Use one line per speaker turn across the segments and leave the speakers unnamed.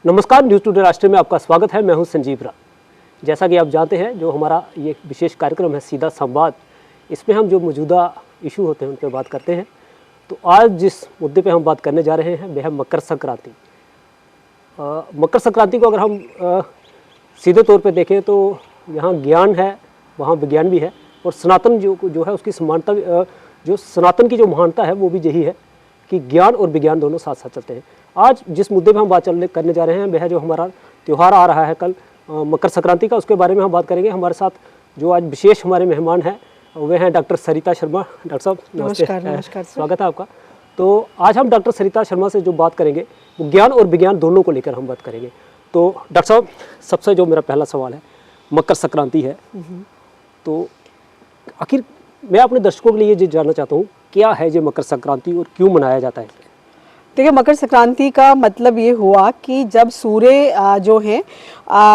नमस्कार, news today राष्ट्रीय में आपका स्वागत है। मैं हूं संजीव राय। जैसा कि आप जानते हैं, जो हमारा ये विशेष कार्यक्रम है सीधा संवाद, इसमें हम जो मौजूदा इशू होते हैं उन पर बात करते हैं। तो आज जिस मुद्दे पे हम बात करने जा रहे हैं वह है मकर संक्रांति। मकर संक्रांति को अगर हम सीधे तौर पे देखें तो यहाँ ज्ञान है, वहाँ विज्ञान भी है, और सनातन जो है उसकी समानता, जो सनातन की जो महानता है वो भी यही है कि ज्ञान और विज्ञान दोनों साथ साथ चलते हैं। आज जिस मुद्दे पे हम बात करने जा रहे हैं वह जो हमारा त्यौहार आ रहा है कल मकर संक्रांति का, उसके बारे में हम बात करेंगे। हमारे साथ जो आज विशेष हमारे मेहमान हैं वे हैं डॉक्टर सरिता शर्मा। डॉक्टर साहब
नमस्कार,
स्वागत है आपका। तो आज हम डॉक्टर सरिता शर्मा से जो बात करेंगे वो ज्ञान और विज्ञान दोनों को लेकर हम बात करेंगे। तो डॉक्टर साहब, सबसे जो मेरा पहला सवाल है, मकर संक्रांति है, तो आखिर मैं अपने दर्शकों के लिए ये जानना चाहता हूँ क्या है ये मकर संक्रांति और क्यों मनाया जाता है?
देखिए, मकर संक्रांति का मतलब ये हुआ कि जब सूर्य जो है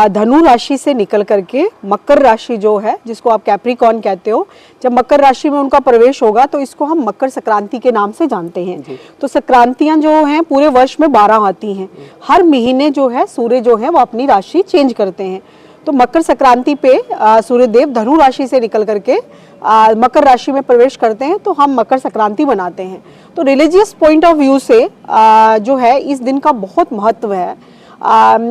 धनु राशि से निकल करके मकर राशि जो है, जिसको आप कैप्रिकॉर्न कहते हो, जब मकर राशि में उनका प्रवेश होगा तो इसको हम मकर संक्रांति के नाम से जानते हैं। तो संक्रांतियां जो हैं पूरे वर्ष में 12 आती हैं। हर महीने जो है सूर्य जो है वो अपनी राशि चेंज करते हैं। तो मकर संक्रांति पे सूर्यदेव धनु राशि से निकल करके मकर राशि में प्रवेश करते हैं, तो हम मकर संक्रांति मनाते हैं। तो रिलीजियस पॉइंट ऑफ व्यू से जो है इस दिन का बहुत महत्व है।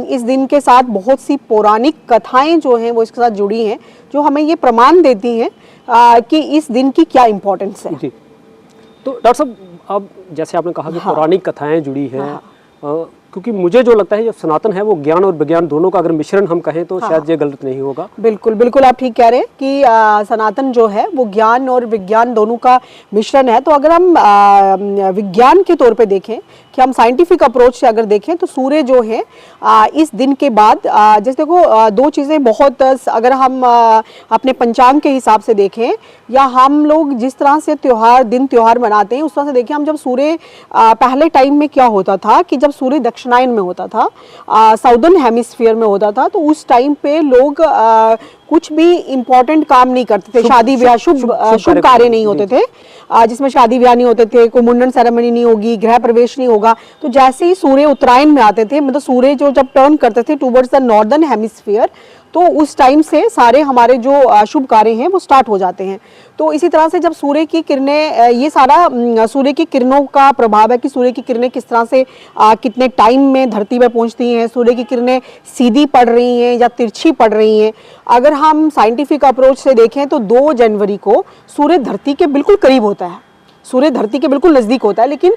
इस दिन के साथ बहुत सी पौराणिक कथाएं जो हैं वो इसके साथ जुड़ी हैं, जो हमें ये प्रमाण देती हैं कि इस दिन की क्या इम्पोर्टेंस है।
जी। तो डॉक्टर साहब, अब जैसे आपने कहा कि पौराणिक कथाएं जुड़ी हैं, क्योंकि मुझे जो लगता है जो सनातन है वो ज्ञान और विज्ञान दोनों का अगर मिश्रण हम कहें तो शायद ये गलत नहीं होगा।
बिल्कुल बिल्कुल, आप ठीक कह रहे हैं कि सनातन जो है वो ज्ञान और विज्ञान दोनों का मिश्रण है। तो अगर हम विज्ञान के तौर पे देखें कि हम साइंटिफिक अप्रोच से अगर देखें तो सूर्य जो है इस दिन के बाद जैसे देखो दो चीज़ें बहुत, अगर हम अपने पंचांग के हिसाब से देखें या हम लोग जिस तरह से दिन त्यौहार मनाते हैं उस तरह से देखें, हम जब सूर्य पहले टाइम में क्या होता था कि जब सूर्य दक्षिणायन में होता था, साउदर्न हेमिस्फीयर में होता था, तो उस टाइम पे लोग कुछ भी इम्पोर्टेंट काम नहीं करते थे। शादी ब्याह शुभ कार्य नहीं होते थे, जिसमें शादी ब्याह नहीं होते थे, कोई मुंडन सेरेमनी नहीं होगी, गृह प्रवेश नहीं होगा। तो जैसे ही सूर्य उत्तरायण में आते थे, मतलब सूर्य जो जब टर्न करते थे टुवर्ड्स द नॉर्दर्न हेमिस्फीयर, तो उस टाइम से सारे हमारे जो शुभ कार्य हैं वो स्टार्ट हो जाते हैं। तो इसी तरह से जब सूर्य की किरणें, ये सारा सूर्य की किरणों का प्रभाव है कि सूर्य की किरणें किस तरह से कितने टाइम में धरती पे पहुंचती हैं, सूर्य की किरणें सीधी पड़ रही हैं या तिरछी पड़ रही हैं। अगर हम साइंटिफिक अप्रोच से देखें तो 2 जनवरी को सूर्य धरती के बिल्कुल करीब होता है, सूर्य धरती के बिल्कुल नजदीक होता है, लेकिन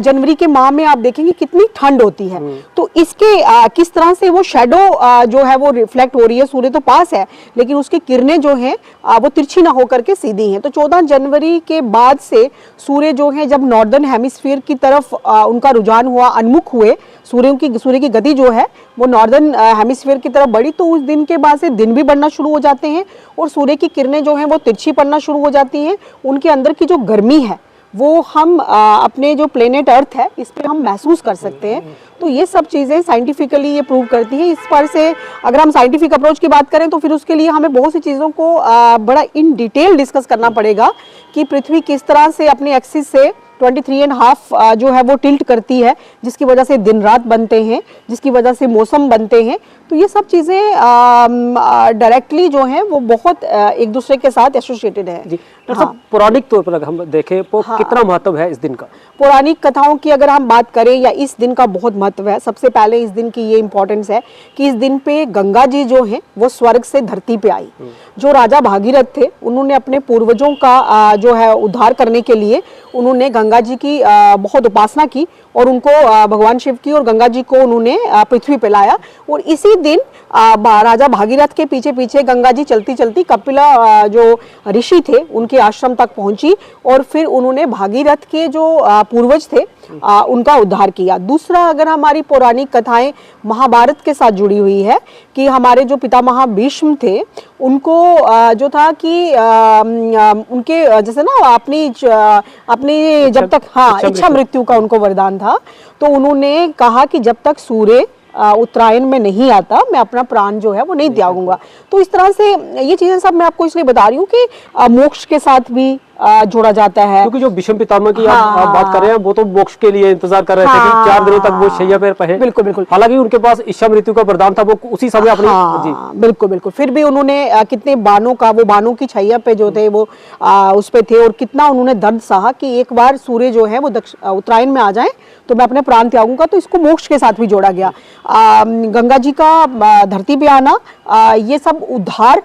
जनवरी के माह में आप देखेंगे कितनी ठंड होती है। तो इसके किस तरह से वो शैडो जो है वो रिफ्लेक्ट हो रही है, सूर्य तो पास है लेकिन उसकी किरणें जो हैं वो तिरछी ना होकर के सीधी हैं। तो 14 जनवरी के बाद से सूर्य जो है जब नॉर्दर्न हेमिस्फीयर की तरफ उनका रुझान हुआ, उन्मुख हुए, सूर्य की गति जो है वो नॉर्दर्न हेमिस्फीयर की तरफ बढ़ी, तो उस दिन के बाद से दिन भी बढ़ना शुरू हो जाते हैं और सूर्य की किरणें जो हैं वो तिरछी पड़ना शुरू हो जाती हैं। उनके अंदर की जो गर्मी है वो हम अपने जो प्लेनेट अर्थ है इस पे हम महसूस कर सकते हैं। तो ये सब चीज़ें साइंटिफिकली ये प्रूव करती हैं। इस पर से अगर हम साइंटिफिक अप्रोच की बात करें तो फिर उसके लिए हमें बहुत सी चीज़ों को बड़ा इन डिटेल डिस्कस करना पड़ेगा कि पृथ्वी किस तरह से अपने एक्सिस से 23.5 जो है वो टिल्ट करती है, जिसकी वजह से दिन रात बनते हैं, जिसकी वजह से मौसम बनते हैं। तो ये सब चीज़ें डायरेक्टली जो हैं वो बहुत एक दूसरे के साथ एसोसिएटेड है।
जी डॉक्टर साहब, पौराणिक तौर पर अगर हम देखें तो कितना महत्व है इस दिन का?
पौराणिक कथाओं की अगर हम बात करें या इस दिन का बहुत महत्व है, सबसे पहले इस दिन की ये इम्पोर्टेंस है कि इस दिन पे गंगा जी जो हैं वो स्वर्ग से धरती पे आई। जो राजा भागीरथ थे उन्होंने अपने पूर्वजों का जो है उद्धार करने के लिए उन्होंने गंगा जी की बहुत उपासना की और उनको भगवान शिव की और गंगा जी को उन्होंने पृथ्वी पे लाया। और इसी दिन राजा भागीरथ के पीछे पीछे गंगा जी चलती चलती कपिला जो ऋषि थे उनके आश्रम तक पहुंची और फिर उन्होंने भागीरथ के जो पूर्वज थे उनका उद्धार किया। दूसरा, अगर हमारी पौराणिक कथाएं महाभारत के साथ जुड़ी हुई है कि हमारे जो पितामह भीष्म थे उनको जो था कि उनके जैसे ना अपनी जब तक इच्छा मृत्यु का उनको वरदान था, तो उन्होंने कहा कि जब तक सूर्य उत्तरायण में नहीं आता मैं अपना प्राण जो है वो नहीं त्यागूंगा। तो इस तरह से ये चीज़ें सब मैं आपको इसलिए बता रही हूँ कि मोक्ष के साथ भी जोड़ा जाता है।
क्योंकि जो भीष्म पितामह की आप बात कर रहे हैं, वो तो मोक्ष के लिए इंतजार कर रहे थे कि 4 दिनों तक वो शैया पर रहे।
बिल्कुल बिल्कुल।
हालांकि उनके पास इच्छा मृत्यु का वरदान था, वो उसी समय अपने जी
बिल्कुल बिल्कुल। फिर भी उन्होंने कितने बाणों का, वो बाणों की छैया पे जो थे वो उस पे थे, और कितना उन्होंने दर्द सहा कि एक बार सूर्य जो है वो उत्तरायण में आ जाए तो मैं अपने प्राण त्यागूंगा। तो इसको मोक्ष के साथ भी जोड़ा गया। गंगा जी का धरती पे आना, ये सब उद्धार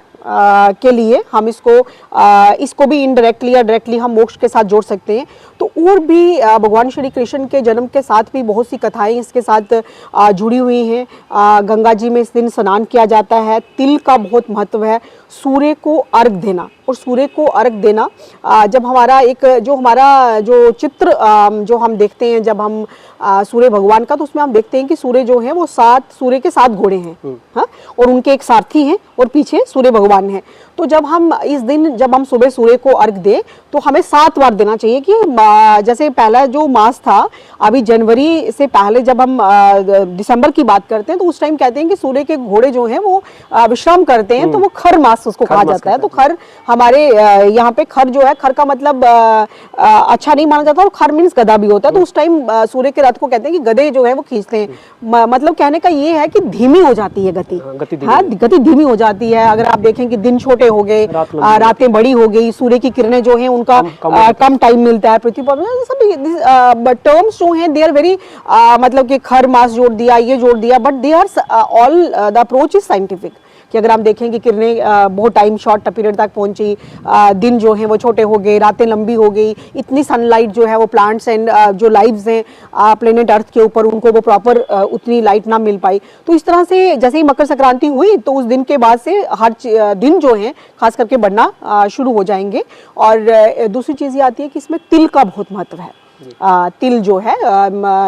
के लिए हम इसको भी इनडायरेक्टली या डायरेक्टली हम मोक्ष के साथ जोड़ सकते हैं। तो और भी भगवान श्री कृष्ण के जन्म के साथ भी बहुत सी कथाएं इसके साथ जुड़ी हुई हैं। गंगा जी में इस दिन स्नान किया जाता है। तिल का बहुत महत्व है। सूर्य को अर्घ देना, और सूर्य को अर्घ देना जब हमारा जो चित्र जो हम देखते हैं जब हम सूर्य भगवान का, तो उसमें हम देखते हैं कि सूर्य जो है वो सूर्य के 7 घोड़े हैं, हाँ, और उनके एक सारथी हैं और पीछे सूर्य भगवान है। तो जब हम इस दिन जब हम सुबह सूर्य को अर्घ दें तो हमें 7 बार देना चाहिए। कि जैसे पहला जो मास था, अभी जनवरी से पहले जब हम दिसंबर की बात करते हैं तो उस टाइम कहते हैं कि सूर्य के घोड़े जो हैं वो विश्राम करते हैं, तो वो खर मास उसको कहा जाता है। तो खर हमारे यहाँ पे खर जो है, खर का मतलब अच्छा नहीं माना जाता, और खर मीन्स गधा भी होता है। तो उस टाइम सूर्य के रथ को कहते हैं कि गधे जो है वो खींचते हैं। मतलब कहने का ये है कि धीमी हो जाती है गति, हाँ, गति धीमी हो जाती है। अगर आप देखें कि दिन छोटे हो गए, रातें बड़ी हो गई, सूर्य की किरणें जो हैं उनका कम टाइम मिलता है पृथ्वी पर। सब टर्म्स जो हैं दे आर वेरी, मतलब कि खर मास जोड़ दिया, ये जोड़ दिया, but they are all the approach is scientific. कि अगर हम देखें कि किरणें बहुत टाइम शॉर्ट पीरियड तक पहुंची, दिन जो हैं वो छोटे हो गए, रातें लंबी हो गई, इतनी सनलाइट जो है वो प्लांट्स एंड जो लाइव्स हैं प्लेनेट अर्थ के ऊपर, उनको वो प्रॉपर उतनी लाइट ना मिल पाई। तो इस तरह से जैसे ही मकर संक्रांति हुई तो उस दिन के बाद से हर दिन जो है खास करके बढ़ना शुरू हो जाएंगे। और दूसरी चीज़ ये आती है कि इसमें तिल का बहुत महत्व है। तिल जो है,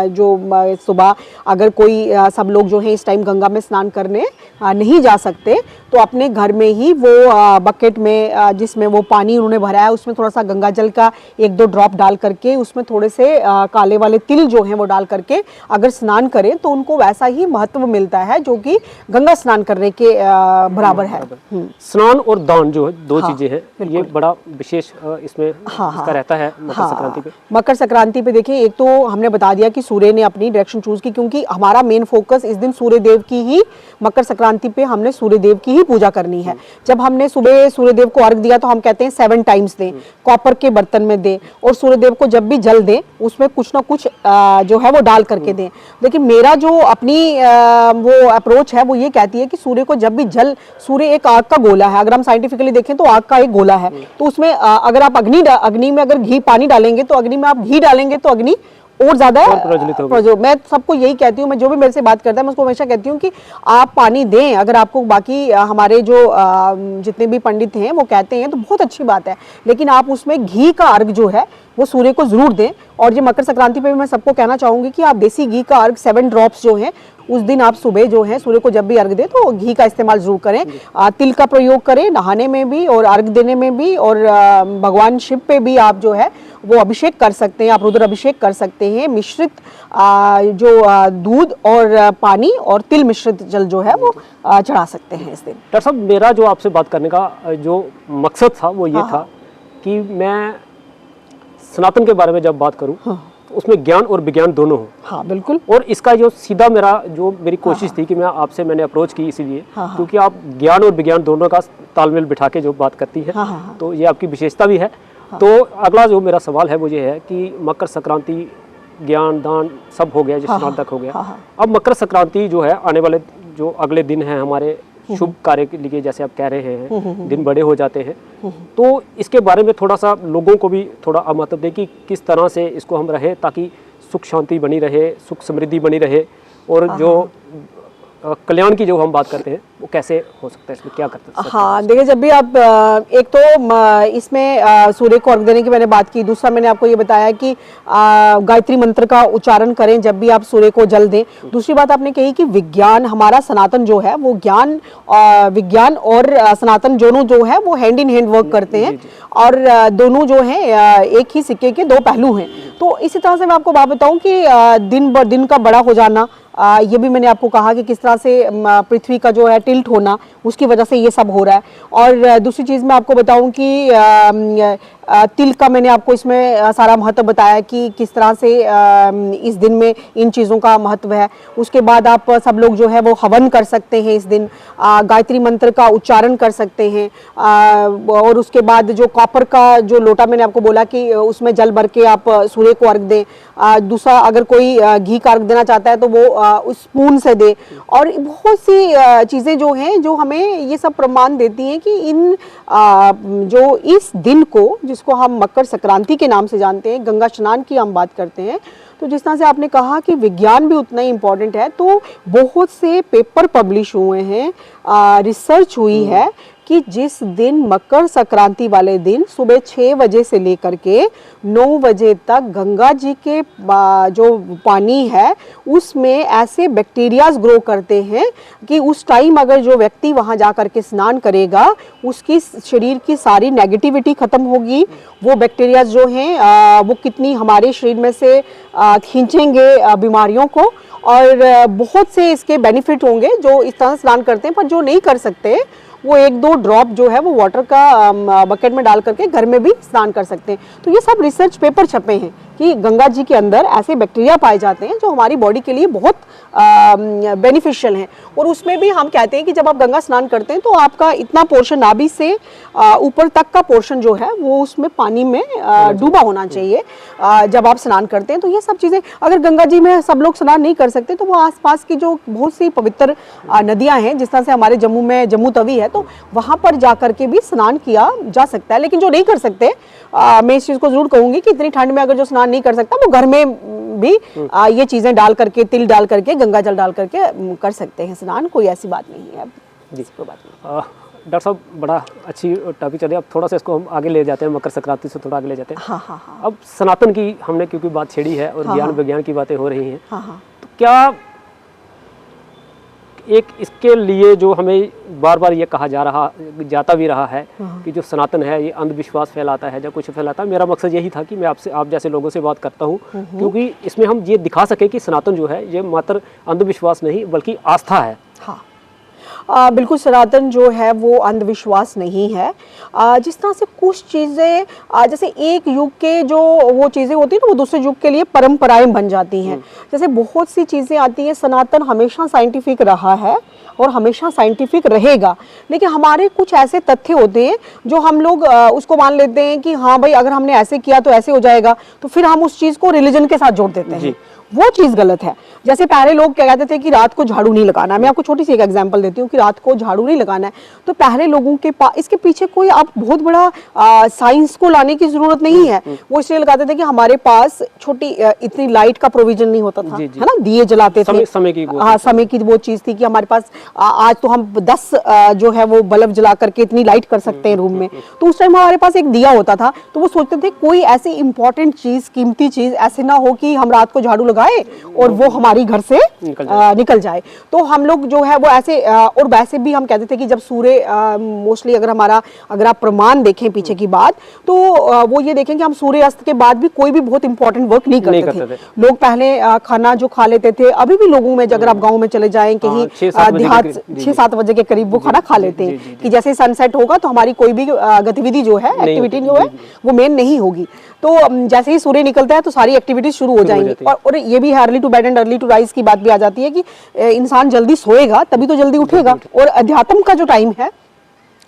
जो सुबह अगर कोई सब लोग जो है इस टाइम गंगा में स्नान करने नहीं जा सकते तो अपने घर में ही वो बकेट में जिसमें वो पानी उन्होंने भरा है उसमें थोड़ा सा गंगा जल का 1-2 ड्रॉप डाल करके उसमें थोड़े से काले वाले तिल जो हैं वो डाल करके अगर स्नान करें तो उनको वैसा ही महत्व मिलता है जो कि गंगा स्नान करने के बराबर है।
स्नान और दान जो है 2 चीजें हैं, ये बड़ा विशेष इसमें इसका रहता है मकर संक्रांति पे।
मकर संक्रांति पे देखिए, एक तो हमने बता दिया कि सूर्य ने अपनी डायरेक्शन चूज की, क्योंकि हमारा मेन फोकस इस दिन सूर्य देव की ही, मकर संक्रांति पे हमने सूर्य देव की ही पूजा करनी है। जब हमने सुबह सूर्य देव को अर्घ दिया तो हम कहते हैं 7 टाइम्स दें, कॉपर के बर्तन में दें, और सूर्य देव को जब भी जल दें उसमें कुछ ना कुछ जो है वो डाल करके दें। लेकिन मेरा जो अपनी वो अप्रोच है वो ये कहती है कि सूर्य को जब भी सूर्य एक आग का गोला है, अगर हम साइंटिफिकली देखें तो आग का एक गोला है, तो उसमें अगर आप अग्नि में अगर घी पानी डालेंगे तो अग्नि में आप घी डालेंगे तो अग्नि और ज्यादा मैं सबको यही कहती हूँ, मैं जो भी मेरे से बात करता है मैं उसको हमेशा कहती हूँ कि आप पानी दें। अगर आपको बाकी हमारे जो जितने भी पंडित हैं वो कहते हैं तो बहुत अच्छी बात है, लेकिन आप उसमें घी का अर्घ जो है वो सूर्य को जरूर दें। और ये मकर संक्रांति पे भी मैं सबको कहना चाहूंगी कि आप देसी घी का अर्घ 7 ड्रॉप्स जो है उस दिन आप सुबह जो है सूर्य को जब भी अर्घ दें तो घी का इस्तेमाल जरूर करें। तिल का प्रयोग करें नहाने में भी और अर्घ देने में भी, और भगवान शिव पे भी आप जो है वो अभिषेक कर सकते हैं, आप रुद्र अभिषेक कर सकते हैं। मिश्रित जो दूध और पानी और तिल मिश्रित जल जो है वो चढ़ा सकते हैं इस दिन।
डॉक्टर साहब, मेरा जो आपसे बात करने का जो मकसद था वो ये था कि मैं सनातन के बारे में जब बात करूं तो उसमें ज्ञान और विज्ञान दोनों हो।
हाँ बिल्कुल।
और इसका जो सीधा मेरी कोशिश थी कि मैं मैंने अप्रोच की इसीलिए क्योंकि आप ज्ञान और विज्ञान दोनों का तालमेल बिठा के जो बात करती है तो ये आपकी विशेषता भी है। तो अगला जो मेरा सवाल है वो ये है कि मकर संक्रांति ज्ञान दान सब हो गया, जिस तक हो गया, अब मकर संक्रांति जो है आने वाले जो अगले दिन है हमारे शुभ कार्य के लिए, जैसे आप कह रहे हैं दिन बड़े हो जाते हैं, तो इसके बारे में थोड़ा सा लोगों को भी थोड़ा महत्व दें कि किस तरह से इसको हम रहे ताकि सुख शांति बनी रहे, सुख समृद्धि बनी रहे, और जो कल्याण की जो हम बात करते हैं वो कैसे हो सकता है, इसमें क्या करते हैं?
हाँ देखिए, जब भी आप एक तो इसमें सूर्य को अर्घ देने की मैंने बात की, दूसरा मैंने आपको ये बताया कि गायत्री मंत्र का उच्चारण करें जब भी आप सूर्य को जल दें। दूसरी बात आपने कही कि विज्ञान, हमारा सनातन जो है वो विज्ञान और सनातन दोनों जो है वो हैंड इन हैंड वर्क करते हैं, और दोनों जो है एक ही सिक्के के 2 पहलू हैं। तो इसी तरह से मैं आपको बात बताऊं कि दिन ब दिन का बड़ा हो जाना, ये भी मैंने आपको कहा कि किस तरह से पृथ्वी का जो है टिल्ट होना, उसकी वजह से ये सब हो रहा है। और दूसरी चीज़ मैं आपको बताऊं कि तिल का मैंने आपको इसमें सारा महत्व बताया कि किस तरह से इस दिन में इन चीज़ों का महत्व है। उसके बाद आप सब लोग जो है वो हवन कर सकते हैं इस दिन, गायत्री मंत्र का उच्चारण कर सकते हैं, और उसके बाद जो कॉपर का जो लोटा मैंने आपको बोला कि उसमें जल भर के आप सूर्य को अर्घ दें। दूसरा, अगर कोई घी का अर्घ देना चाहता है तो वो उस स्पून से दे। और बहुत सी चीज़ें जो हैं जो हमें ये सब प्रमाण देती हैं कि इन जो इस दिन को, जिसको हम मकर संक्रांति के नाम से जानते हैं, गंगा स्नान की हम बात करते हैं, तो जिस तरह से आपने कहा कि विज्ञान भी उतना ही इम्पोर्टेंट है, तो बहुत से पेपर पब्लिश हुए हैं, रिसर्च हुई है कि जिस दिन मकर संक्रांति वाले दिन सुबह 6 बजे से लेकर के 9 बजे तक गंगा जी के जो पानी है उसमें ऐसे बैक्टीरियाज ग्रो करते हैं कि उस टाइम अगर जो व्यक्ति वहां जा करके स्नान करेगा उसकी शरीर की सारी नेगेटिविटी खत्म होगी। वो बैक्टीरियाज जो हैं वो कितनी हमारे शरीर में से खींचेंगे बीमारियों को, और बहुत से इसके बेनिफिट होंगे जो इस तरह स्नान करते हैं। पर जो नहीं कर सकते वो 1-2 ड्रॉप जो है वो वाटर का बकेट में डाल करके घर में भी स्नान कर सकते हैं। तो ये सब रिसर्च पेपर छपे हैं कि गंगा जी के अंदर ऐसे बैक्टीरिया पाए जाते हैं जो हमारी बॉडी के लिए बहुत बेनिफिशियल हैं। और उसमें भी हम कहते हैं कि जब आप गंगा स्नान करते हैं तो आपका इतना पोर्शन नाभि से ऊपर तक का पोर्शन जो है वो उसमें पानी में डूबा होना चाहिए जब आप स्नान करते हैं। तो ये सब चीज़ें, अगर गंगा जी में सब लोग स्नान नहीं कर सकते तो वो आसपास की जो बहुत सी पवित्र नदियां हैं, जिस तरह से हमारे जम्मू में जम्मू तवी है, तो वहां पर जा करके भी स्नान किया जा सकता है। लेकिन जो नहीं कर सकते, मैं इस चीज़ को जरूर कहूंगी कि इतनी ठंड में अगर जो स्नान नहीं कर सकता वो घर में भी ये चीज़ें डाल करके, तिल डाल करके, गंगा जल डाल करके कर सकते हैं स्नान। कोई ऐसी बात नहीं है जी, कोई बात नहीं।
डॉक्टर साहब, बड़ा अच्छी टॉपिक चल रही है। अब थोड़ा सा इसको हम आगे ले जाते हैं, मकर संक्रांति से थोड़ा आगे ले जाते हैं।
हाँ हाँ हाँ।
अब सनातन की हमने क्योंकि बात छेड़ी है और ज्ञान विज्ञान की बातें हो रही हैं,
हाँ हाँ।
तो क्या एक इसके लिए जो हमें बार बार ये कहा जाता भी रहा है कि जो सनातन है ये अंधविश्वास फैलाता है या कुछ फैलाता है, मेरा मकसद यही था कि मैं आप जैसे लोगों से बात करता हूँ क्योंकि इसमें हम ये दिखा सके कि सनातन जो है ये मात्र अंधविश्वास नहीं बल्कि आस्था है।
हाँ, बिल्कुल, सनातन जो है वो अंधविश्वास नहीं है। जिस तरह से कुछ चीज़ें जैसे एक युग के जो वो चीज़ें होती हैं तो वो दूसरे युग के लिए परंपराएं बन जाती हैं। जैसे बहुत सी चीज़ें आती हैं, सनातन हमेशा साइंटिफिक रहा है और हमेशा साइंटिफिक रहेगा, लेकिन हमारे कुछ ऐसे तथ्य होते हैं जो हम लोग उसको मान लेते हैं कि हाँ भाई अगर हमने ऐसे किया तो ऐसे हो जाएगा, तो फिर हम उस चीज़ को रिलीजन के साथ जोड़ देते हैं। वो चीज़ गलत है। जैसे पहले लोग क्या कहते थे कि रात को झाड़ू नहीं लगाना है। मैं आपको छोटी सी एक एग्जांपल देती हूँ कि रात को झाड़ू नहीं लगाना है। तो पहले लोगों के पास इसके पीछे कोई आप बहुत बड़ा साइंस को लाने की जरूरत नहीं है। वो इसलिए लगाते थे कि हमारे पास छोटी इतनी लाइट का प्रोविजन नहीं होता था, है ना, दिए जलाते थे। समय की वो चीज़ थी कि हमारे पास आज तो हम 10 जो है वो बल्ब जला करके इतनी लाइट कर सकते हैं रूम में। तो उस टाइम हमारे पास एक दिया होता था, तो वो सोचते थे कोई ऐसी इंपॉर्टेंट चीज़, कीमती चीज़ ऐसे ना हो कि हम रात को झाड़ू और वो हमारी घर से निकल जाए। तो हम लोग जो है वो ऐसे और वैसे भी हम कहते थे कि जब सूर्य मोस्टली अगर आप प्रमाण देखें पीछे की बात, तो वो ये देखें कि हम सूर्य अस्त के बाद भी कोई भी बहुत इंपॉर्टेंट वर्क नहीं करते थे। लोग पहले खाना जो खा लेते थे, अभी भी लोगों में अगर आप गाँव में चले जाएं कहीं देहात 6-7 बजे के करीब वो खाना खा लेते हैं कि जैसे सनसेट होगा तो हमारी कोई भी गतिविधि जो है, एक्टिविटी जो है वो मेन नहीं होगी। तो जैसे ही सूर्य निकलता है तो सारी एक्टिविटीज शुरू हो जाएंगी। और ये भी early to bed and early to rise की बात भी आ जाती है कि इंसान जल्दी सोएगा तभी तो जल्दी उठेगा। और अध्यात्म का जो टाइम है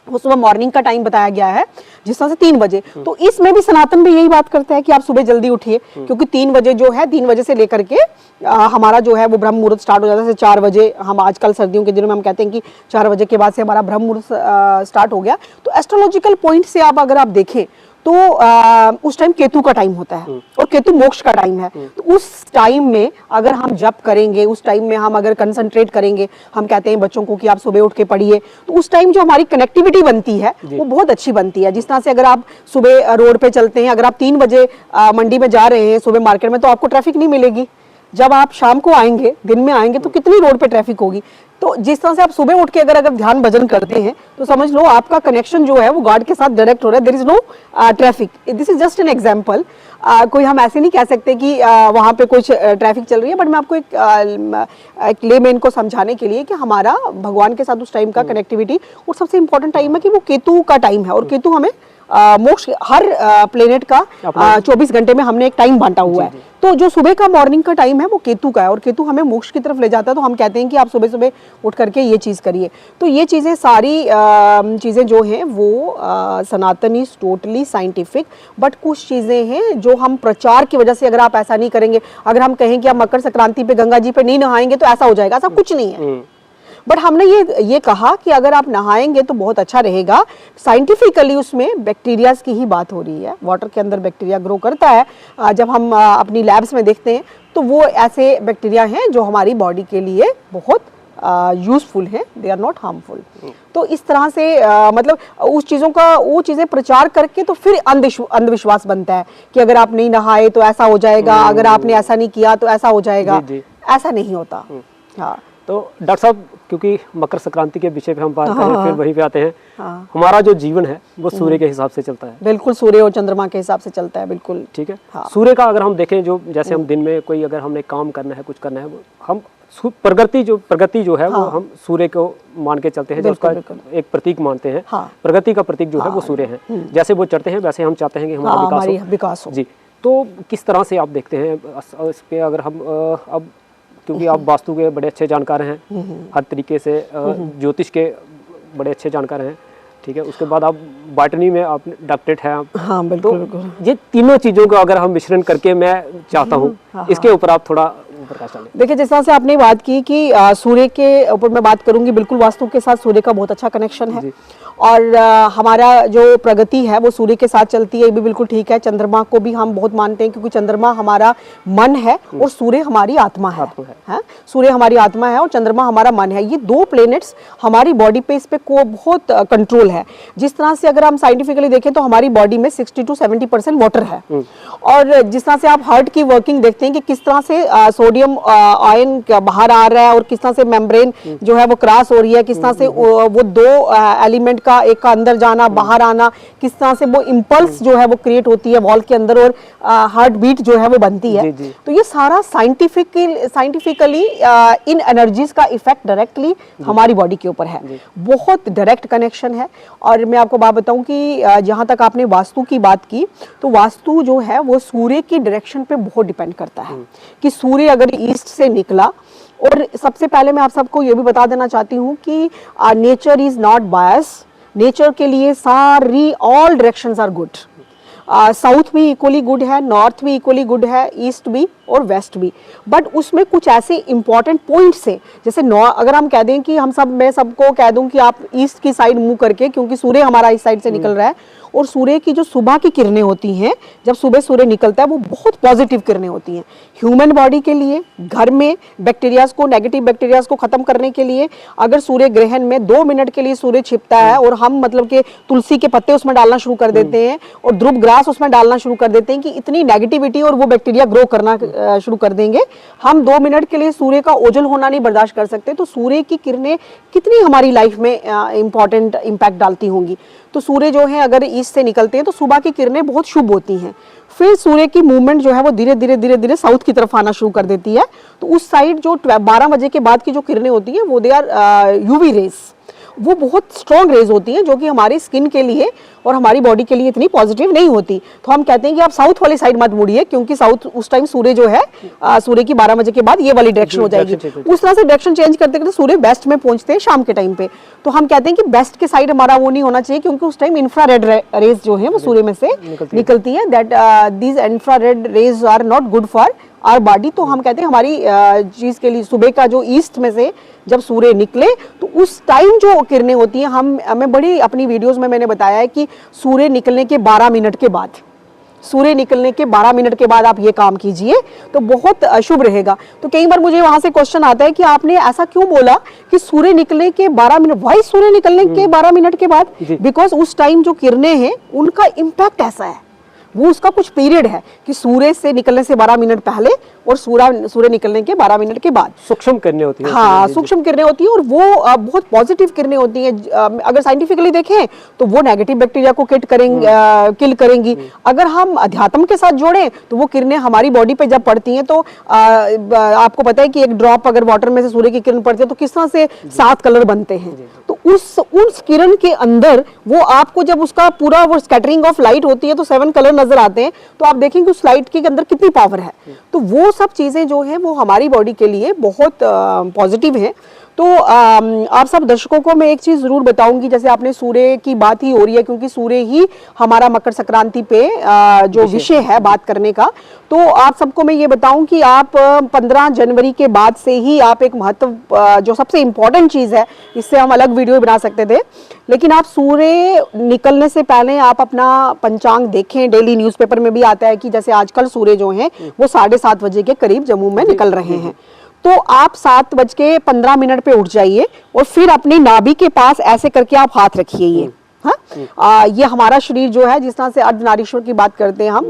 वो सुबह मॉर्निंग का टाइम बताया गया है, जिस तरह से 3 बजे। तो इसमें भी सनातन भी यही बात करता है कि आप सुबह जल्दी उठिए, क्योंकि 3 बजे जो है, 3 बजे से लेकर के हमारा जो है वो ब्रह्म मुहूर्त स्टार्ट हो जाता है। जैसे 4 बजे, हम आजकल सर्दियों के दिनों में हम कहते हैं कि 4 बजे के बाद से हमारा ब्रह्म मुहूर्त स्टार्ट हो गया। तो एस्ट्रोलॉजिकल पॉइंट से अगर आप देखें तो उस टाइम केतु का टाइम होता है और केतु मोक्ष का टाइम है। तो उस टाइम में अगर हम जप करेंगे, उस टाइम में हम अगर कंसंट्रेट करेंगे, हम कहते हैं बच्चों को कि आप सुबह उठ के पढ़िए, तो उस टाइम जो हमारी कनेक्टिविटी बनती है वो बहुत अच्छी बनती है। जिस तरह से अगर आप सुबह रोड पे चलते हैं, अगर आप 3 बजे मंडी में जा रहे हैं सुबह मार्केट में, तो आपको ट्रैफिक नहीं मिलेगी। जब आप शाम को आएंगे, दिन में आएंगे, तो कितनी रोड पे ट्रैफिक होगी। तो जिस तरह से आप सुबह उठ के अगर ध्यान भजन करते हैं तो समझ लो आपका कनेक्शन जो है वो गॉड के साथ डायरेक्ट हो रहा है। There is no traffic. This is just an example. कोई हम ऐसे नहीं कह सकते कि वहाँ पे कुछ ट्रैफिक चल रही है, बट मैं आपको एक लेमैन को समझाने के लिए कि हमारा भगवान के साथ उस टाइम का कनेक्टिविटी, और सबसे इंपॉर्टेंट टाइम है कि वो केतु का टाइम है, और केतु हमें मोक्ष हर प्लेनेट का 24 घंटे में हमने एक टाइम बांटा हुआ है। तो जो सुबह का मॉर्निंग का टाइम है वो केतु का है, और केतु हमें मोक्ष की तरफ ले जाता है। तो हम कहते हैं कि आप सुबह सुबह उठ करके ये चीज़ करिए। तो ये चीज़ें सारी चीज़ें जो हैं वो सनातन इज टोटली साइंटिफिक, बट कुछ चीज़ें हैं जो हम प्रचार की वजह से, अगर आप ऐसा नहीं करेंगे, अगर हम कहें कि आप मकर संक्रांति पे गंगा जी पे नहीं नहाएंगे तो ऐसा हो जाएगा, ऐसा कुछ नहीं है। बट हमने ये कहा कि अगर आप नहाएंगे तो बहुत अच्छा रहेगा। साइंटिफिकली उसमें बैक्टीरियाज की ही बात हो रही है, वाटर के अंदर बैक्टीरिया ग्रो करता है। जब हम अपनी लैब्स में देखते हैं तो वो ऐसे बैक्टीरिया हैं जो हमारी बॉडी के लिए बहुत यूजफुल है, दे आर नॉट हार्मफुल। तो इस तरह से मतलब उस चीज़ों का वो चीज़ें प्रचार करके तो फिर अंधविश्वास बनता है कि अगर आप नहीं नहाए तो ऐसा हो जाएगा, अगर आपने ऐसा नहीं किया तो ऐसा हो जाएगा। ऐसा नहीं होता। हाँ,
तो डॉक्टर साहब, क्योंकि मकर संक्रांति के विषय पे हम बात कर रहे हैं, फिर वहीं पे आते हैं। हमारा जो जीवन है वो सूर्य के हिसाब से चलता है।
बिल्कुल, सूर्य और चंद्रमा के हिसाब से चलता है, बिल्कुल
ठीक है। सूर्य का अगर हम देखें, जो जैसे हम दिन में कोई अगर हमने काम करना है, कुछ करना है, हम प्रगति जो है वो हम सूर्य को मान के चलते हैं, जो उसका एक प्रतीक मानते हैं। प्रगति का प्रतीक जो है वो सूर्य है। जैसे वो चढ़ते हैं वैसे हम चाहते हैं कि हमारा विकास हो। जी, तो किस तरह से आप देखते हैं इस पे? अगर हम अब, क्योंकि आप वास्तु के बड़े अच्छे जानकार हैं, हर तरीके से ज्योतिष के बड़े अच्छे जानकार हैं, ठीक है। उसके बाद आप बॉटनी में आप डॉक्टरेट हैं आप।
हाँ, बिल्कुल,
तो ये तीनों चीज़ों को अगर हम मिश्रण करके मैं चाहता हूँ, इसके ऊपर आप थोड़ा प्रकाश डालें।
देखिए, जिस तरह से आपने बात की कि सूर्य के ऊपर मैं बात करूंगी, बिल्कुल वास्तु के साथ सूर्य का बहुत अच्छा कनेक्शन है। और हमारा जो प्रगति है वो सूर्य के साथ चलती है, ये भी बिल्कुल ठीक है। चंद्रमा को भी हम बहुत मानते हैं, क्योंकि चंद्रमा हमारा मन है और सूर्य हमारी आत्मा है। सूर्य हमारी आत्मा है और चंद्रमा हमारा मन है। ये दो प्लेनेट्स हमारी बॉडी पे, इस पे को बहुत कंट्रोल है। जिस तरह से अगर हम साइंटिफिकली देखें तो हमारी बॉडी में 60 to 70% वाटर है। और जिस तरह से आप हार्ट की वर्किंग देखते हैं कि किस तरह से सोडियम आयन बाहर आ रहा है और किस तरह से मेम्ब्रेन जो है वो क्रॉस हो रही है, किस तरह से वो दो एलिमेंट का एक का अंदर जाना बाहर आना, किस तरह से वो इम्पल्स जो है वो क्रिएट होती है वॉल के अंदर और हार्ट बीट जो है वो बनती है। तो ये सारा साइंटिफिकली इन एनर्जीज का इफेक्ट डायरेक्टली हमारी बॉडी के ऊपर है, बहुत डायरेक्ट कनेक्शन है। और मैं आपको बात बताऊं कि जहां तक आपने वास्तु की बात की, तो वास्तु जो है वो सूर्य की डायरेक्शन पे बहुत डिपेंड करता है कि सूर्य अगर ईस्ट से निकला, और सबसे पहले मैं आप सबको ये भी बता देना चाहती हूँ कि nature is not bias. Nature के लिए सारी all directions are good. South भी इक्वली गुड है, नॉर्थ भी इक्वली गुड है, ईस्ट भी और वेस्ट भी। बट उसमें कुछ ऐसे इंपॉर्टेंट पॉइंट्स हैं, जैसे अगर हम कह दें कि मैं सबको कह दूं कि आप ईस्ट की साइड मुंह करके, क्योंकि सूर्य हमारा इस साइड से निकल रहा है, और सूर्य की जो सुबह की किरणें होती हैं, जब सुबह सूर्य निकलता है, वो बहुत पॉजिटिव किरणें होती हैं ह्यूमन बॉडी के लिए। घर में बैक्टीरियाज को, नेगेटिव बैक्टीरियाज को खत्म करने के लिए अगर सूर्य ग्रहण में 2 मिनट के लिए सूर्य छिपता है और हम मतलब कि तुलसी के पत्ते उसमें डालना शुरू कर देते हैं और ध्रुव ग्रास उसमें डालना शुरू कर देते हैं कि इतनी नेगेटिविटी और वो बैक्टीरिया ग्रो करना शुरू कर देंगे। हम 2 मिनट के लिए सूर्य का ओझल होना नहीं बर्दाश्त कर सकते। तो सूर्य की किरणें कितनी हमारी लाइफ में इंपॉर्टेंट इम्पैक्ट डालती होंगी। तो सूर्य जो है अगर ईस्ट से निकलते हैं तो सुबह की किरणें बहुत शुभ होती हैं। फिर सूर्य की मूवमेंट जो है वो धीरे धीरे साउथ की तरफ आना शुरू कर देती है। तो उस साइड जो 12 बजे के बाद की जो किरणें होती हैं वो दे आर यूवी रेज, वो बहुत स्ट्रॉन्ग रेज होती हैं, जो कि हमारी स्किन के लिए और हमारी बॉडी के लिए इतनी पॉजिटिव नहीं होती। तो हम कहते हैं कि आप साउथ वाली साइड मत मुड़िए, क्योंकि साउथ उस टाइम सूर्य जो है सूर्य की 12 बजे के बाद ये वाली डायरेक्शन हो जाएगी। उस तरह से डायरेक्शन चेंज करते करते सूर्य वेस्ट में पहुंचते हैं शाम के टाइम पे। तो हम कहते हैं कि वेस्ट के साइड हमारा वो नहीं होना चाहिए, क्योंकि उस टाइम इंफ्रारेड रेज जो है वो सूर्य में से निकलती है। That these infrared rays are not good for our body. तो हम कहते हैं हमारी चीज के लिए सुबह का जो ईस्ट में से जब सूर्य निकले तो उस टाइम जो किरणें होती हैं, हमें बड़ी अपनी वीडियोस में मैंने बताया है कि सूर्य निकलने के 12 मिनट के बाद, सूर्य निकलने के 12 मिनट के बाद आप ये काम कीजिए तो बहुत शुभ रहेगा। तो कई बार मुझे वहां से क्वेश्चन आता है कि आपने ऐसा क्यों बोला कि सूर्य निकलने के 12 मिनट, वाई सूर्य निकलने के 12 मिनट के बाद? बिकॉज उस टाइम जो किरणें हैं उनका इम्पैक्ट ऐसा है, वो उसका कुछ पीरियड है कि सूर्य से निकलने से 12 मिनट पहले और सूर्य निकलने के 12 मिनट के बाद
सूक्ष्म किरणें होती हैं।
हाँ, सूक्ष्म किरणें होती हैं और वो बहुत पॉजिटिव किरणें होती हैं। अगर साइंटिफिकली देखें तो वो नेगेटिव बैक्टीरिया को किल करेंगी। अगर हम अध्यात्म के साथ जोड़ें तो वो किरणें हमारी बॉडी पे जब पड़ती हैं तो आपको पता है कि एक ड्रॉप अगर वाटर में से सूर्य की किरण पड़ती है तो किस तरह से 7 कलर बनते हैं। तो उस किरण के अंदर वो आपको जब उसका पूरा वो स्कैटरिंग ऑफ लाइट होती है तो 7 कलर नजर आते हैं, तो आप देखेंगे उस लाइट के अंदर कितनी पावर है। तो वो सब चीजें जो है वो हमारी बॉडी के लिए बहुत पॉजिटिव है। तो आप सब दर्शकों को मैं एक चीज जरूर बताऊंगी, जैसे आपने सूर्य की बात ही हो रही है, क्योंकि सूर्य ही हमारा मकर संक्रांति पे जो विषय है बात करने का, तो आप सबको मैं ये बताऊं कि आप 15 जनवरी के बाद से ही आप एक जो सबसे इंपॉर्टेंट चीज है, इससे हम अलग वीडियो बना सकते थे, लेकिन आप सूर्य निकलने से पहले आप अपना पंचांग देखें। डेली न्यूज़पेपर में भी आता है कि जैसे आजकल सूर्य जो है वो 7:30 बजे के करीब जम्मू में निकल रहे हैं, तो आप 7:15 पे उठ जाइए और फिर अपनी नाभि के पास ऐसे करके आप हाथ रखिए। ये हाँ, ये हमारा शरीर जो है, जिस तरह से अर्धनारीश्वर की बात करते हैं हम,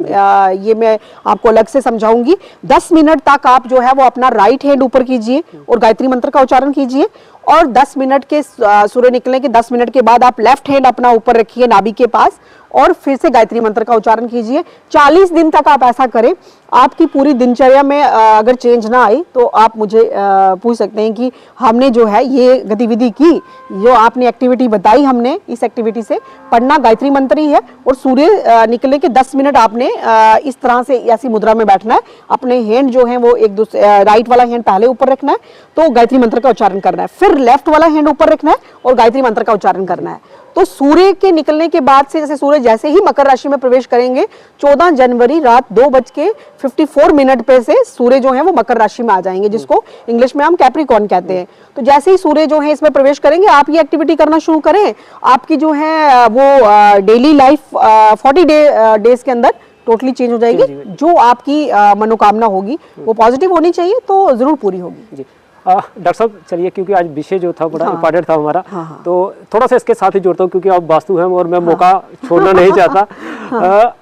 ये मैं आपको अलग से समझाऊंगी। 10 मिनट तक आप जो है वो अपना राइट हैंड ऊपर कीजिए और गायत्री मंत्र का उच्चारण कीजिए, और 10 मिनट के सूर्य निकलने के 10 मिनट के बाद आप लेफ्ट हैंड अपना ऊपर रखिए नाभि के पास और फिर से गायत्री मंत्र का उच्चारण कीजिए। 40 दिन तक आप ऐसा करें। आपकी पूरी दिनचर्या में अगर चेंज ना आई तो आप मुझे पूछ सकते हैं कि हमने जो है ये गतिविधि की, जो आपने एक्टिविटी बताई, हमने इस एक्टिविटी से पढ़ना गायत्री मंत्र ही है, और सूर्य निकलने के 10 मिनट आपने इस तरह से ऐसी मुद्रा में बैठना है। अपने हैंड जो है वो एक दूसरे, राइट वाला हैंड पहले ऊपर रखना है तो गायत्री मंत्र का उच्चारण करना है, फिर लेफ्ट वाला हैंड ऊपर रखना है और गायत्री मंत्र का उच्चारण करना है। तो सूर्य के निकलने के बाद से, जैसे सूर्य जैसे ही मकर राशि में प्रवेश करेंगे, 14 जनवरी रात 2:54 पे से सूर्य जो है वो मकर राशि में आ जाएंगे, जिसको इंग्लिश में हम कैप्रिकॉर्न कहते हैं। तो जैसे ही सूर्य जो है इसमें प्रवेश करेंगे, आप ये एक्टिविटी करना शुरू करें। आपकी जो है वो डेली लाइफ 40 डेज के अंदर टोटली चेंज हो जाएगी। जो आपकी मनोकामना होगी वो पॉजिटिव होनी चाहिए, तो जरूर पूरी होगी।
डॉक्टर साहब चलिए, क्योंकि आज विषय जो था बड़ा इम्पोर्टेंट था हमारा, तो थोड़ा सा इसके साथ ही जोड़ता हूँ, क्योंकि आप वास्तु हैं और मैं मौका छोड़ना नहीं चाहता।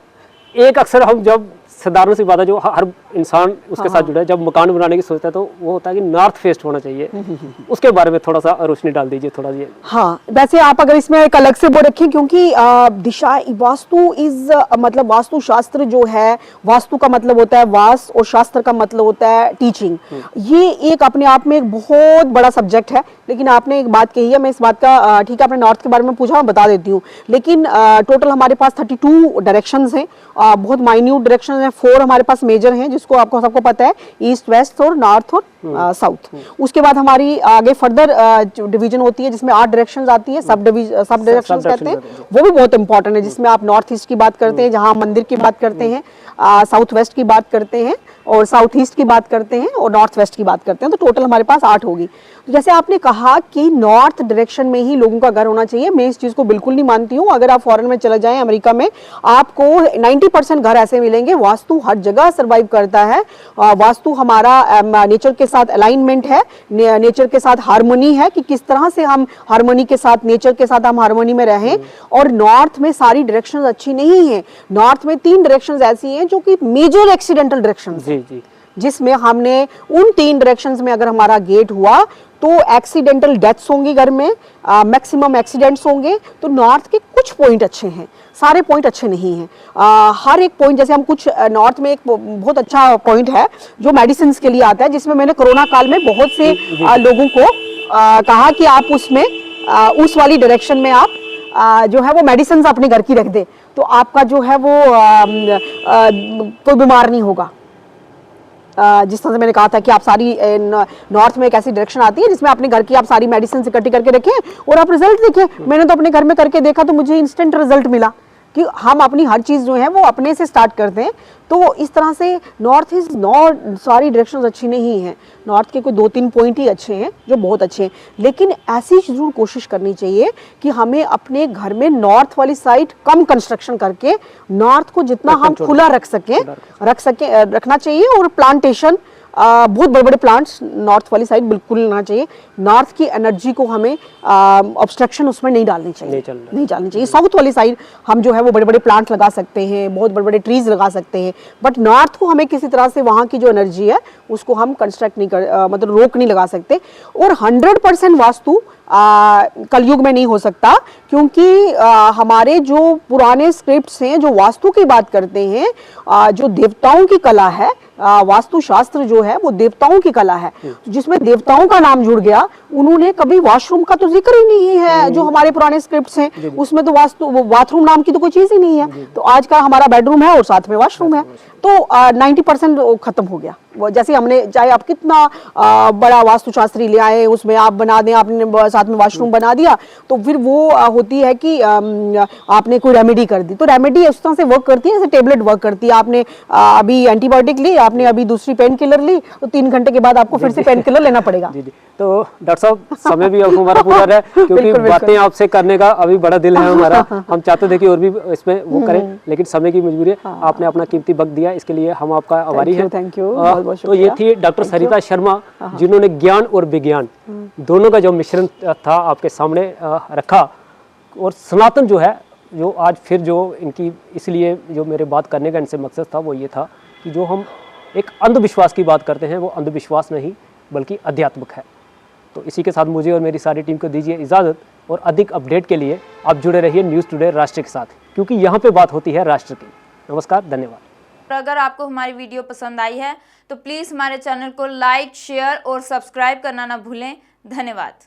एक अक्सर हम जब साधारण सी बात है, जो हर इंसान उसके साथ जुड़ा है, जब मकान बनाने की सोचता है तो वो होता है कि नॉर्थ फेस्ट होना चाहिए। उसके बारे में थोड़ा सा रोशनी डाल दीजिए थोड़ा जी।
हाँ, वैसे आप अगर इसमें एक अलग से वो रखें, क्योंकि दिशा वास्तु इज मतलब वास्तु शास्त्र जो है, वास्तु का मतलब होता है वास और शास्त्र का मतलब होता है टीचिंग। ये एक अपने आप में एक बहुत बड़ा सब्जेक्ट है। लेकिन आपने एक बात कही है, मैं इस बात का, ठीक है आपने नॉर्थ के बारे में पूछा, मैं बता देती हूँ, लेकिन टोटल हमारे पास 32 डायरेक्शंस हैं, बहुत माइन्यूट डायरेक्शंस हैं। 4 हमारे पास मेजर हैं, जिसको आपको सबको पता है, ईस्ट, वेस्ट और नॉर्थ और साउथ। उसके बाद हमारी आगे फर्दर डिवीजन होती है, जिसमें 8 डायरेक्शंस आती है, सब डायरेक्शंस कहते हैं। वो भी बहुत इंपॉर्टेंट है, जिसमें आप नॉर्थ ईस्ट की बात करते हैं, जहाँ मंदिर की बात करते हैं, साउथ वेस्ट की बात करते हैं, और साउथ ईस्ट की बात करते हैं, और नॉर्थ वेस्ट की बात करते हैं। तो टोटल हमारे पास 8 होगी। तो जैसे आपने कहा कि नॉर्थ डायरेक्शन में ही लोगों का घर होना चाहिए, मैं इस चीज को बिल्कुल नहीं मानती हूँ। अगर आप फॉरेन में चले जाएं, अमेरिका में, आपको 90% घर ऐसे मिलेंगे। वास्तु हर जगह सर्वाइव करता है। वास्तु हमारा नेचर के साथ अलाइनमेंट है, नेचर के साथ हार्मोनी है, कि किस तरह से हम हार्मोनी के साथ, नेचर के साथ हम हार्मोनी में रहें। और नॉर्थ में सारी डायरेक्शंस अच्छी नहीं है। नॉर्थ में 3 डायरेक्शंस ऐसी हैं जो कि मेजर एक्सीडेंटल डायरेक्शंस हैं, जिसमें हमने उन 3 डायरेक्शंस में अगर हमारा गेट हुआ तो एक्सीडेंटल डेथ्स होंगी घर में, मैक्सिमम एक्सीडेंट्स होंगे। तो नॉर्थ के कुछ पॉइंट अच्छे हैं, सारे पॉइंट अच्छे नहीं हैं। हर एक पॉइंट, जैसे हम कुछ नॉर्थ में एक बहुत अच्छा पॉइंट है जो मेडिसिन के लिए आता है, जिसमें मैंने कोरोना काल में बहुत से लोगों को कहा कि आप उसमें उस वाली डायरेक्शन में आप जो है वो मेडिसिन अपने घर की रख दे, तो आपका जो है वो कोई बीमार नहीं होगा। जिस तरह से मैंने कहा था कि आप सारी नॉर्थ में एक ऐसी डायरेक्शन आती है जिसमें अपने घर की आप सारी मेडिसिन इकट्ठी करके रखें और आप रिजल्ट देखें। मैंने तो अपने घर में करके देखा तो मुझे इंस्टेंट रिजल्ट मिला, कि हम अपनी हर चीज़ जो है वो अपने से स्टार्ट करते हैं। तो इस तरह से नॉर्थ इज नॉट, सारी डायरेक्शंस अच्छी नहीं हैं। नॉर्थ के कोई 2-3 पॉइंट ही अच्छे हैं जो बहुत अच्छे हैं, लेकिन ऐसी जरूर कोशिश करनी चाहिए कि हमें अपने घर में नॉर्थ वाली साइड कम कंस्ट्रक्शन करके नॉर्थ को जितना हम खुला रखना चाहिए। और प्लांटेशन, बहुत बड़े बड़े प्लांट्स नॉर्थ वाली साइड बिल्कुल ना चाहिए। नॉर्थ की एनर्जी को हमें ऑब्स्ट्रक्शन उसमें नहीं डालनी चाहिए। साउथ वाली साइड हम जो है वो बड़े बड़े प्लांट लगा सकते हैं, बहुत बड़े बड़े ट्रीज लगा सकते हैं, बट नॉर्थ को हमें किसी तरह से वहाँ की जो एनर्जी है उसको हम कंस्ट्रक्ट नहीं मतलब रोक नहीं लगा सकते। और 100% वास्तु कलयुग में नहीं हो सकता, क्योंकि हमारे जो पुराने स्क्रिप्ट्स हैं जो वास्तु की बात करते हैं, जो देवताओं की कला है, वास्तुशास्त्र जो है वो देवताओं की कला है, जिसमें देवताओं का नाम जुड़ गया। उन्होंने कभी वॉशरूम का तो जिक्र ही नहीं है, जो हमारे पुराने स्क्रिप्ट्स हैं उसमें तो बाथरूम नाम की तो कोई चीज ही नहीं है। तो आज का हमारा बेडरूम है और साथ में वॉशरूम है, तो 90% खत्म हो गया। वो जैसे हमने, चाहे आप कितना बड़ा वास्तुशास्त्री ले आए, उसमें आप बना दें, आपने साथ में वॉशरूम बना दिया, तो फिर वो होती है कि आपने कोई रेमेडी कर दी। तो रेमेडी उस तरह से वर्क करती है जैसे टेबलेट वर्क करती है। आपने अभी एंटीबायोटिक ली, आपने अभी दूसरी पेन किलर ली, तो 3 घंटे के बाद आपको फिर से पेन किलर लेना पड़ेगा।
जी जी। तो डॉक्टर साहब, समय भी अब हमारा पूरा है, क्योंकि बातें आपसे करने का अभी बड़ा दिल है हमारा। हम चाहते थे कि और भी इसमें वो करें, लेकिन समय की मजबूरी है। आपने अपना कीमती वक्त दिया, इसके लिए हम आपका आभारी हैं।
Thank you.
तो ये थी डॉक्टर सरिता शर्मा, जिन्होंने ज्ञान और विज्ञान दोनों का जो मिश्रण था आपके सामने रखा। और सनातन जो है, जो आज फिर जो इनकी, इसलिए जो मेरे बात करने का इनसे मकसद था वो ये था कि जो हम एक अंधविश्वास की बात करते हैं, वो अंधविश्वास नहीं बल्कि अध्यात्मक है। तो इसी के साथ मुझे और मेरी सारी टीम को दीजिए इजाज़त, और अधिक अपडेट के लिए आप जुड़े रहिए न्यूज़ टुडे राष्ट्र के साथ, क्योंकि यहाँ पे बात होती है राष्ट्र की। नमस्कार, धन्यवाद।
अगर आपको हमारी वीडियो पसंद आई है तो प्लीज़ हमारे चैनल को लाइक, शेयर और सब्सक्राइब करना ना भूलें। धन्यवाद।